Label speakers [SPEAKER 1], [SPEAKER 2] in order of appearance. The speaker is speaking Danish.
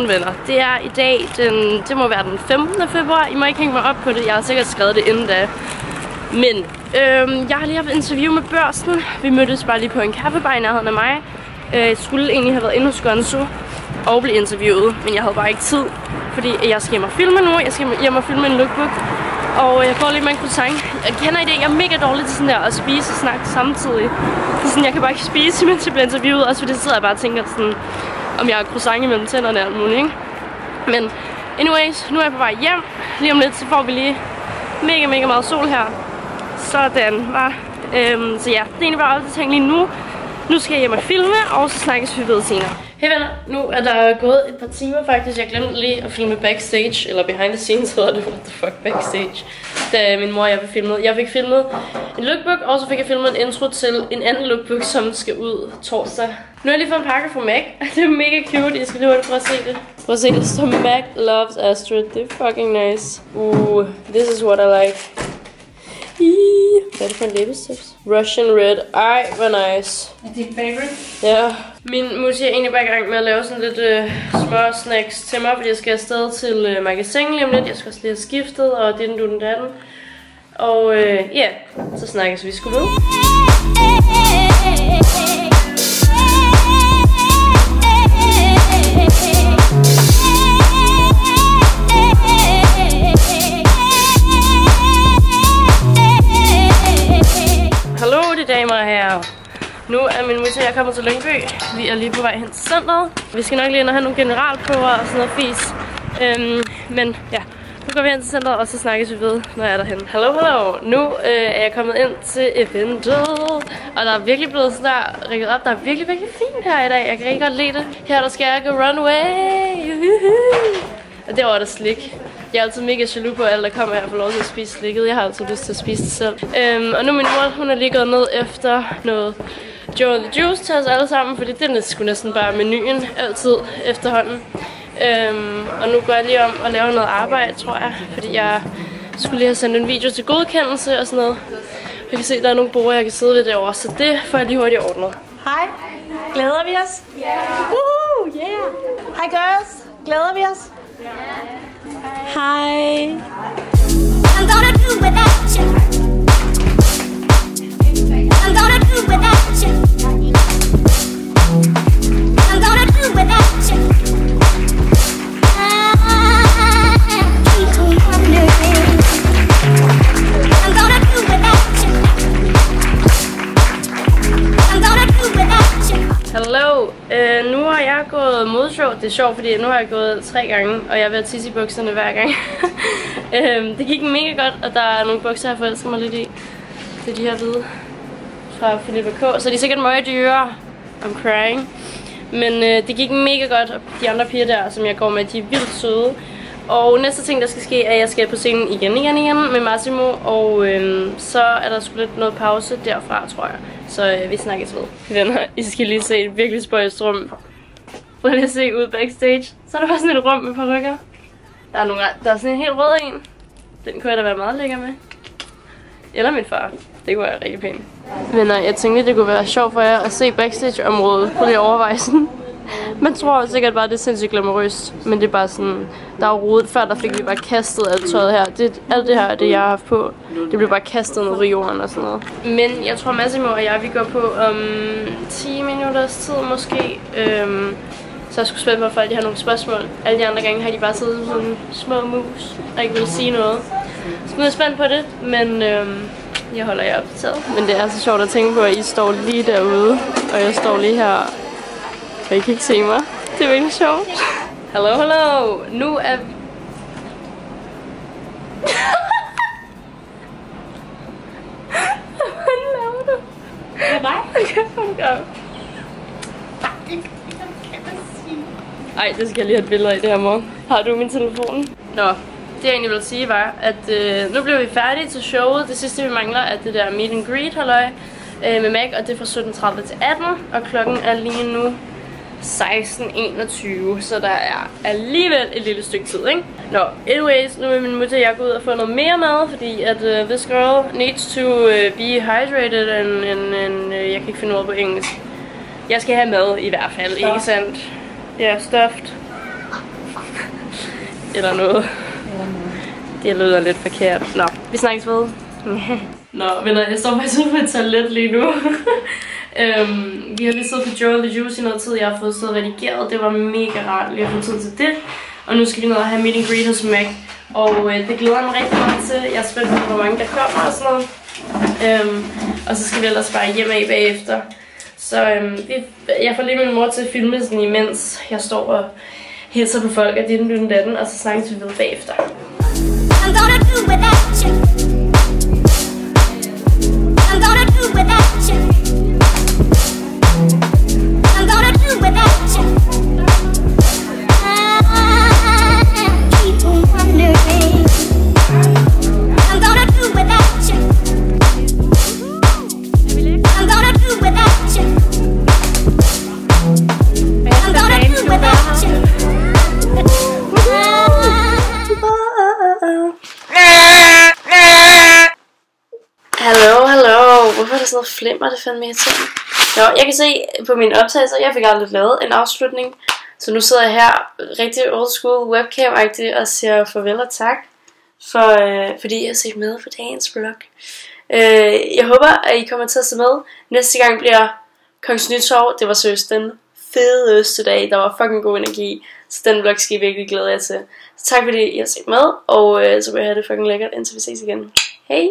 [SPEAKER 1] Godmorgen venner. Det er i dag, det må være den 15. februar. I må ikke hænge mig op på det, jeg har sikkert skrevet det inden da. Men jeg har lige haft et interview med Børsen. Vi mødtes bare lige på en kaffebar i nærheden af mig. Jeg skulle egentlig have været inde hos Gonzo og blive interviewet, men jeg havde bare ikke tid. Fordi jeg skal hjem og filme nu. Jeg skal hjem og filme en lookbook. Og jeg går lige med en croissant. Jeg kender i det, jeg er mega dårlig til sådan der at spise og snakke samtidig. Det er sådan, jeg kan bare ikke spise, mens jeg bliver interviewet. Også fordi så sidder jeg bare og tænker sådan, om jeg har croissant imellem tænderne og alt muligt, ikke? Men anyways, nu er jeg på vej hjem. Lige om lidt, så får vi lige mega meget sol her. Sådan, var. Så ja, det er egentlig bare opdatering lige nu. Nu skal jeg hjem og filme, og så snakkes vi ved senere. Hey venner, nu er der gået et par timer faktisk. Jeg glemte lige at filme backstage, eller behind the scenes hedder det, what the fuck, backstage. Da min mor og jeg fik filmet. Jeg fik filmet en lookbook, og så fik jeg filmet en intro til en anden lookbook, som skal ud torsdag. Nu har jeg lige fået en pakke fra Mac. Det er mega cute, jeg skal lige prøve at se det. Prøv at se det, så Mac loves Astrid. Det er fucking nice. This is what I like. Hvad er det for en læbestift? Russian Red. Ej, hvor nice.
[SPEAKER 2] Er det favorite?
[SPEAKER 1] Ja. Min musi er egentlig bare i gang med at lave sådan lidt små snacks til mig, fordi jeg skal afsted til magasin lige om lidt. Jeg skal også lige have skiftet, og det er den datten. Og ja, så snakkes vi sgu ved. Hallo, de damer her. Nu er min mutter, jeg kommer til Lyngby. Vi er lige på vej hen til centret. Vi skal nok lige ind og have nogle generalprøver og sådan noget fis. Men ja, nu går vi hen til centret, og så snakkes vi ved, når jeg er derhen. Hallo. Nu er jeg kommet ind til eventet. Og der er virkelig blevet sådan der rigget op. Der er virkelig fint her i dag. Jeg kan rigtig godt lide det. Her der skal jeg gå runway. Og derovre er der slik. Jeg er altid mega jaloux på, at alle der kommer her og får lov til at spise slikket. Jeg har altid lyst til at spise det selv. Og nu min mor, hun er lige gået ned efter noget Joe and the Juice til os alle sammen, fordi det er sgu næsten bare menuen altid efterhånden. Og nu går jeg lige om og laver noget arbejde, tror jeg, fordi jeg skulle lige have sendt en video til godkendelse og sådan noget. Jeg kan se, at der er nogle borde, jeg kan sidde ved derovre, så det får jeg lige hurtigt ordnet.
[SPEAKER 2] Hej, glæder vi os? Ja. Woohoo, yeah. Hi girls, glæder vi os? Ja. Hej. I'm gonna do without you. I'm gonna do without you. I'm gonna do without you. I'm gonna do without you. I'm gonna do without you.
[SPEAKER 1] Hallo, nu har jeg gået modshow. Det er sjovt, fordi nu har jeg gået 3 gange, og jeg er ved at tisse i bukserne hver gang. Det gik mega godt, og der er nogle bukser, jeg forelsker mig lidt i. Det er de her hvide fra Philippa K. Så de er sikkert møge dyre. I'm crying. Men det gik mega godt, og de andre piger der, som jeg går med, de er vildt søde. Og næste ting, der skal ske, er, at jeg skal på scenen igen med Massimo. Og så er der sgu lidt noget pause derfra, tror jeg. Så vi snakkes ved. Venner, I skal lige se et virkelig spøjst rum. Prøv lige at se ud backstage. Så er der bare sådan et rum med parykker. Der er sådan en helt rød en. Den kunne jeg da være meget lækker med. Eller min far. Det kunne være rigtig pænt. Venner, jeg tænkte, det kunne være sjovt for jer at se backstage-området. Prøv lige at overveje sådan. Man tror sikkert bare, det er sindssygt glamourøst. Men det er bare sådan, der er rodet. Før der fik vi bare kastet alt tøjet her. Alt det her er det, jeg har haft på. Det blev bare kastet ned på jorden og sådan noget. Men jeg tror Massimo og jeg, vi går på om 10 minutters tid måske. Så jeg skulle spænde mig for, at de har nogle spørgsmål. Alle de andre gange har de bare siddet som sådan små mus og ikke ville sige noget. Så nu er jeg spændt på det, men jeg holder jer opdateret. Men det er så sjovt at tænke på, at I står lige derude, og jeg står lige her. Og I kan ikke se mig. Det er virkelig sjovt. Hallo. Nu er... Hvad laver du?
[SPEAKER 2] Det er mig.
[SPEAKER 1] Okay, fuck up. Ej, det skal jeg lige have et billede af det her, mor. Har du min telefon? Nå, det jeg egentlig ville sige var, at nu bliver vi færdige til showet. Det sidste vi mangler er det der meet and greet halløj med Mac, og det er fra 17:30 til 18, og klokken er lige nu 16:21, så der er alligevel et lille stykke tid, ikke? Nå, anyways, nu vil min mutter og jeg gå ud og få noget mere mad, fordi at this girl needs to be hydrated, and jeg kan ikke finde noget på engelsk. Jeg skal have mad i hvert fald, ikke sandt? Ja, stuffed. eller noget. Det lyder lidt forkert. Nå, vi snakkes ved. Nå, venner, jeg står faktisk ude på et toilet lige nu. Vi har lige siddet på Joe the Juice i noget tid. Jeg har fået siddet redigeret. Det var mega rart lige at få tid til det. Og nu skal vi ned og have meet and greet hos Mac. Og det glæder jeg mig rigtig meget til. Jeg er spændt på, hvor mange der kommer og sådan noget. Og så skal vi ellers bare hjem af bagefter. Så jeg får lige min mor til at filme sådan, imens jeg står og hilser på folk af din datten. Og så snakkes vi ved bagefter. I'm gonna do without you. I'm gonna do without you. I'm gonna do without you. Keep on wondering. I'm gonna do without you. I'm gonna do without you. I'm gonna do without you. Hallo. Hvorfor er der sådan noget flimmer? Det fandme irriterende. Nå, jeg kan se på mine optagelser, jeg fik aldrig lavet en afslutning. Så nu sidder jeg her rigtig old school webcam-agtigt og siger farvel og tak. Fordi jeg har set med på dagens vlog. Jeg håber, at I kommer til at se med. Næste gang bliver Kongens Nytorv. Det var seriøst den fedeste dag. Der var fucking god energi. Så den vlog skal I virkelig glæde jer til. Så tak fordi I har set med. Og så vil jeg have det fucking lækkert, indtil vi ses igen. Hej!